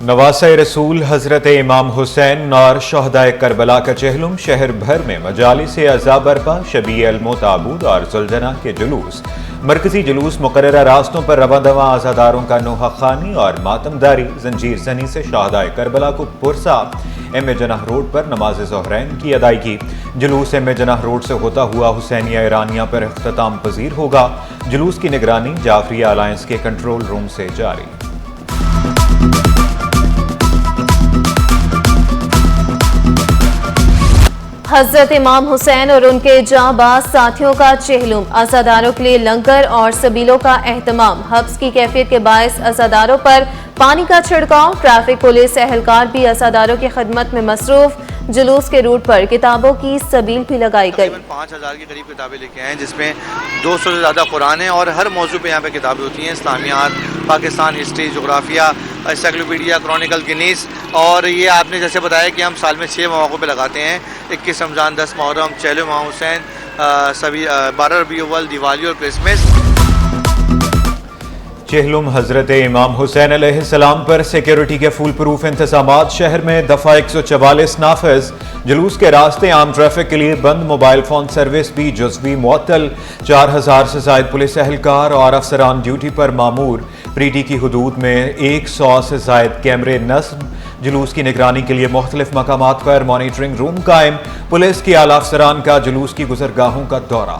नवासे रसूल हजरत इमाम हुसैन और शहदाए करबला का चहलुम। शहर भर में मजालिस अज़ा बरपा, शबी अल-मुताबूद और जुलजना के जुलूस। मरकजी जुलूस मुकर्ररा रास्तों पर रवा दवा आज़ादारों का नोहा खानी और मातमदारी। जंजीर जनी से शहदाए करबला को पुरसा। एम जनाह रोड पर नमाज ज़ोहरैन की अदायगी। जुलूस एम जनाह रोड से होता हुआ हुसैनिया ईरानिया पर इख्तिताम पजीर होगा। जुलूस की निगरानी जाफरिया अलायंस के कंट्रोल रूम से जारी। हजरत इमाम हुसैन और उनके जांबाज साथियों का चहलुम। अज़ादारों के लिए लंगर और सबीलों का एहतमाम। हब्स की कैफियत के बायस अज़ादारों पर पानी का छिड़काव। ट्रैफिक पुलिस एहलकार भी अज़ादारों की खिदमत में मसरूफ। जुलूस के रूट पर किताबों की सबील भी लगाई गई। 5000 के करीब किताबें लेके आए हैं, जिसमें 200 से ज़्यादा कुरान है और हर मौजू पे यहाँ पे किताबें होती हैं। इस्लामियात, पाकिस्तान हिस्ट्री, जोग्राफिया, एनसाइक्लोपीडिया, क्रॉनिकल, गिनीस। और ये आपने जैसे बताया कि हम साल में 6 मौक़ों पे लगाते हैं। 21 रमज़ान, 10 मुहर्रम, 6 इमाम हुसैन, सभी 12 रबीउल अव्वल, दिवाली और क्रिसमस। चहलुम हजरत इमाम हुसैन अलैहिस्सलाम पर सिक्योरिटी के फुल प्रूफ इंतजामात। शहर में दफ़ा 144 नाफिज। जुलूस के रास्ते आम ट्रैफिक के लिए बंद। मोबाइल फोन सर्विस भी जुज़वी मुअत्तल। 4000 से ज़ायद पुलिस एहलकार और अफसरान ड्यूटी पर मामूर। प्रीटी की हदूद में 100 से ज़ायद कैमरे नस्ब। जुलूस की निगरानी के लिए मुख्तलिफ मकामात पर मॉनिटरिंग रूम कायम। पुलिस के आला अफसरान का जुलूस की गुजरगाहों का दौरा।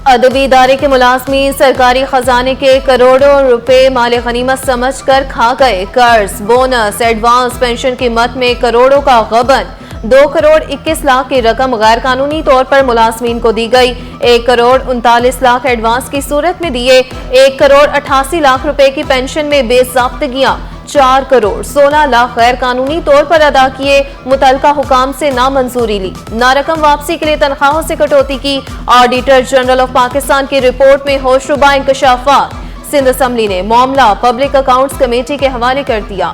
अदबी इदारे के मुलाजमीन सरकारी खजाने के करोड़ों रुपए माल गनीमत समझ कर खा गए। कर्ज, बोनस, एडवांस पेंशन की मद में करोड़ों का गबन। 2 करोड़ 21 लाख की रकम गैर कानूनी तौर पर मुलाजमीन को दी गई। 1 करोड़ 39 लाख एडवांस की सूरत में दिए। 1 करोड़ 88 लाख रुपए की पेंशन में बेज़ाब्तगियां। 4 करोड़ 16 लाख गैर कानूनी तौर पर अदा किए। मुतलका हुकाम से नामंजूरी ली। नारकम वापसी के लिए तनख्वाहों से कटौती की। ऑडिटर जनरल ऑफ पाकिस्तान की रिपोर्ट में होशरुबा इंकशाफात। सिंध असम्बली ने मामला पब्लिक अकाउंट्स कमेटी के हवाले कर दिया।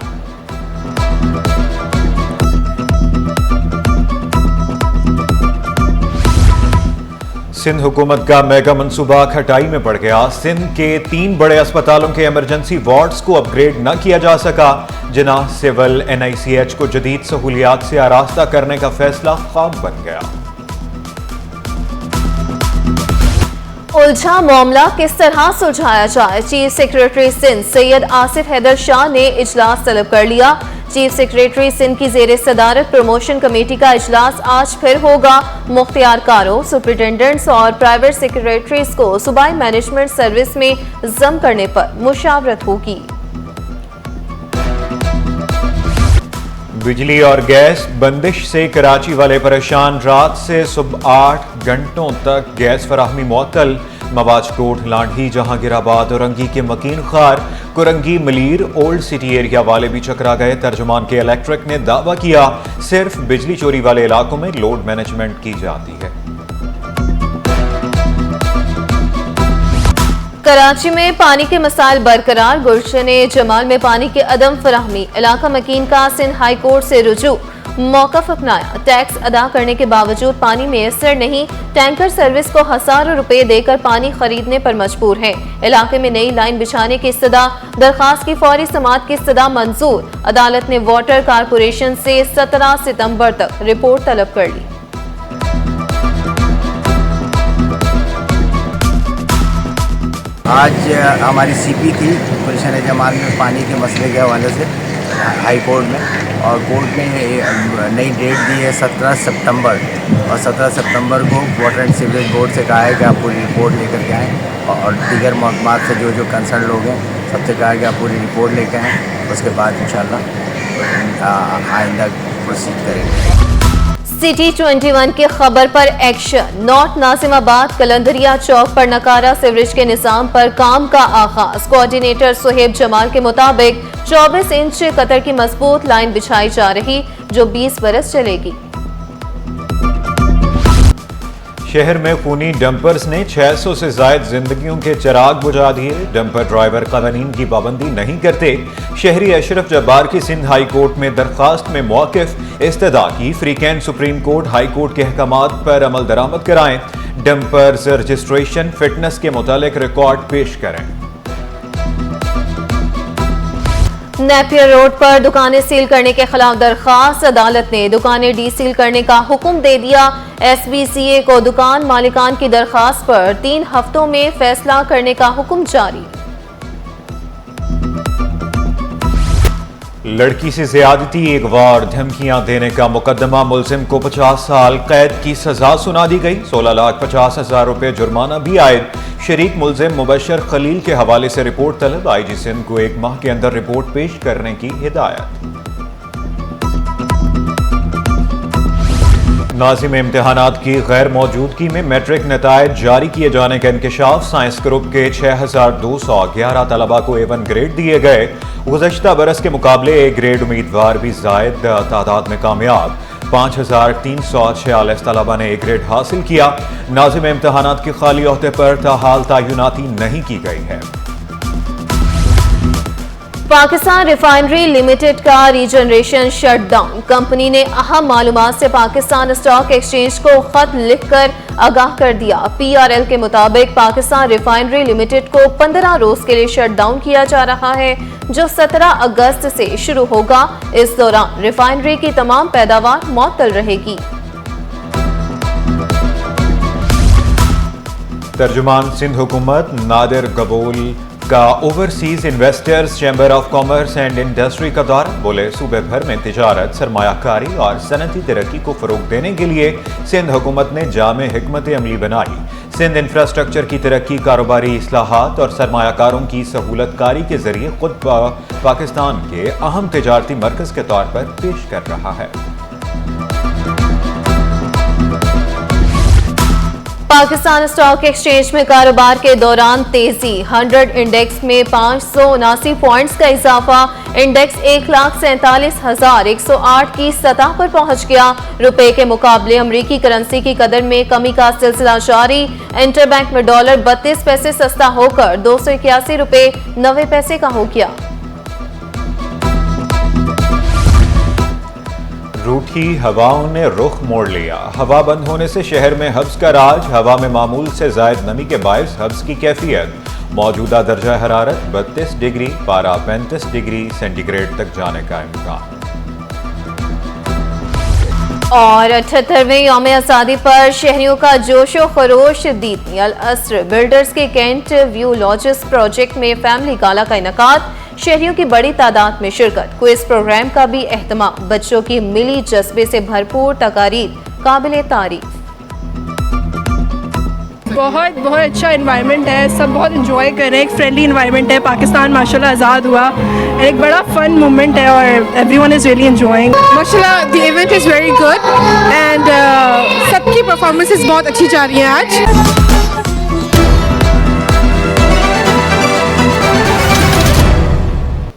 सिंध हुकूमत का मेगा मनसूबा खटाई में पड़ गया। सिंध के 3 बड़े अस्पतालों के इमरजेंसी वार्ड्स को अपग्रेड न किया जा सका। जिनाह सिविल NICH को जदीद सहूलियात से आरास्ता करने का फैसला ख्वाब बन गया। उलझा मामला किस तरह सुलझाया जाए। चीफ सेक्रेटरी सिंध सैयद आसिफ हैदर शाह ने इजलास तलब कर लिया। चीफ सेक्रेटरी सिंध की जेर सदारत प्रमोशन कमेटी का इजलास आज फिर होगा। मुख्तियारकारों, सुपरिटेंडेंट्स और प्राइवेट सेक्रेटरीज को सूबाई मैनेजमेंट सर्विस में जम करने पर मुशावरत होगी। बिजली और गैस बंदिश से कराची वाले परेशान। रात से सुबह 8 घंटों तक गैस फराहमी मुअत्तल। मवाज कोट, लांढी, जहांगीराबाद, औरंगी के मकीन खार, Korangi, Malir, old city area वाले भी चकरा गए। तर्जुमान के इलेक्ट्रिक ने दावा किया सिर्फ बिजली चोरी वाले इलाकों में लोड मैनेजमेंट की जाती है। कराची में पानी के मसाइल बरकरार। गुलशन जमाल में पानी के अदम फराहमी। इलाका मकीन का सिंध हाई कोर्ट से रुजू। मौकफ अपनाया। टैक्स अदा करने के बावजूद पानी मैसर नहीं। टैंकर सर्विस को हजारों रुपए देकर पानी खरीदने पर मजबूर है। इलाके में नई लाइन बिछाने की इस्तदा। दरखास्त की फौरी समाअत की इस्तदा मंजूर। अदालत ने वाटर कारपोरेशन से 17 सितंबर तक रिपोर्ट तलब कर ली। आज हमारी CP थी गुलशन जमाल में पानी के मसले के हवाले से हाई कोर्ट में, और कोर्ट ने नई डेट दी है 17 सितंबर। और 17 सितंबर को वाटर एंड सीवरेज बोर्ड से कहा है कि आप पूरी रिपोर्ट लेकर के आएँ, और दीगर महकमात से जो कंसर्न लोग हैं सबसे कहा है कि आप पूरी रिपोर्ट लेकर आएँ। उसके बाद इंशाल्लाह आइंदा प्रोसीड करेंगे। सिटी 21 की खबर पर एक्शन। नॉर्थ नाजिमाबाद कलंदरिया चौक पर नकारा सीवरेज के निजाम पर काम का आगाज। कोऑर्डिनेटर सुहेब जमाल के मुताबिक 24 इंच कतर की मजबूत लाइन बिछाई जा रही जो 20 बरस चलेगी। शहर में खूनी डंपर्स ने 600 से जायद जिंदगियों के चिराग बुझा दिए। डंपर ड्राइवर कानून की पाबंदी नहीं करते। शहरी अशरफ जब्बार की सिंध हाई कोर्ट में दरखास्त में मौक़िफ़ इस्तदा की। फ्री कैंट सुप्रीम कोर्ट हाई कोर्ट के अहकामात पर अमल दरामद कराएं। डंपर्स रजिस्ट्रेशन फिटनेस के मुतालिक रिकॉर्ड पेश करें। नेपियर रोड पर दुकानें सील करने के खिलाफ दरखास्त, अदालत ने दुकानें डीसील करने का हुक्म दे दिया। SBCA को दुकान मालिकान की दरखास्त पर 3 हफ्तों में फैसला करने का हुक्म जारी। लड़की से ज्यादती, अगवा और धमकियां देने का मुकदमा, मुलजिम को 50 साल कैद की सजा सुना दी गई। 16,50,000 रुपए जुर्माना भी आयद। शरीक मुलजिम मुबशर खलील के हवाले से रिपोर्ट तलब, IG सिंध को 1 माह के अंदर रिपोर्ट पेश करने की हिदायत। नाज़िम इम्तिहानात की गैर मौजूदगी में मैट्रिक नतायज जारी किए जाने का इंकशाफ। साइंस ग्रुप के 6,211 तलबा को A1 ग्रेड दिए गए। गुज़श्ता बरस के मुकाबले A ग्रेड उम्मीदवार भी जायद तादाद में कामयाब। 5,346 तलबा ने A ग्रेड हासिल किया। नाज़िम इम्तिहानात की खाली ओहदे पर ताहाल तयनाती नहीं की गई है। पाकिस्तान रिफाइनरी लिमिटेड का रीजनरेशन शटडाउन। कंपनी ने अहम मालूमात से पाकिस्तान स्टॉक एक्सचेंज को खत लिखकर आगाह कर दिया। PRL के मुताबिक पाकिस्तान रिफाइनरी लिमिटेड को 15 रोज के लिए शटडाउन किया जा रहा है, जो 17 अगस्त से शुरू होगा। इस दौरान रिफाइनरी की तमाम पैदावार मुअत्तल रहेगी। तर्जुमान सिंध हुकूमत नादिर गबोल का overseas investors chamber of commerce and industry का दौरा। बोले सूबे भर में तिजारत, सरमायाकारी और सनती तरक्की को फरोग देने के लिए सिंध हुकूमत ने जामे हिकमत अमली बनाई। सिंध इंफ्रास्ट्रक्चर की तरक्की, कारोबारी इस्लाहात और सरमायाकारों की सहूलतकारी के जरिए खुद पाकिस्तान के अहम तिजारती मरकज के तौर पर पेश कर रहा है। पाकिस्तान स्टॉक एक्सचेंज में कारोबार के दौरान तेजी। 100 इंडेक्स में 579 पॉइंट्स का इजाफा। इंडेक्स 1,47,108 की सतह पर पहुंच गया। रुपए के मुकाबले अमरीकी करेंसी की कदर में कमी का सिलसिला जारी। इंटरबैंक में डॉलर 32 पैसे सस्ता होकर 281 रुपए 90 पैसे का हो गया। रूठी हवाओं ने रुख मोड़ लिया। हवा बंद होने से शहर में हब्स का राज। हवा में मामूल से जायद नमी के बायस हब्स की कैफियत। मौजूदा दर्जा हरारत 32 डिग्री, पारा 35 डिग्री सेंटीग्रेड तक जाने का इम्कान। और 78वें यौम आज़ादी पर शहरियों का जोशो खरोश। दीदी अल असर बिल्डर्स के कैंट व्यू लॉजेस प्रोजेक्ट में फैमिली गाला का इनकाद। शहरियों की बड़ी तादाद में शिरकत। क्विज प्रोग्राम का भी एहतमाम। बच्चों की मिली जज्बे से भरपूर तकारीर काबिले तारीफ। बहुत बहुत अच्छा इन्वायरमेंट है, सब बहुत इंजॉय कर रहे हैं। एक फ्रेंडली इन्वायरमेंट है। पाकिस्तान माशाल्लाह आज़ाद हुआ, एक बड़ा फन मोमेंट है और एवरीवन इज़ रियली एंजॉयिंग। माशाल्लाह the event is very good and सबकी परफॉर्मेंसेस बहुत अच्छी जा रही हैं आज।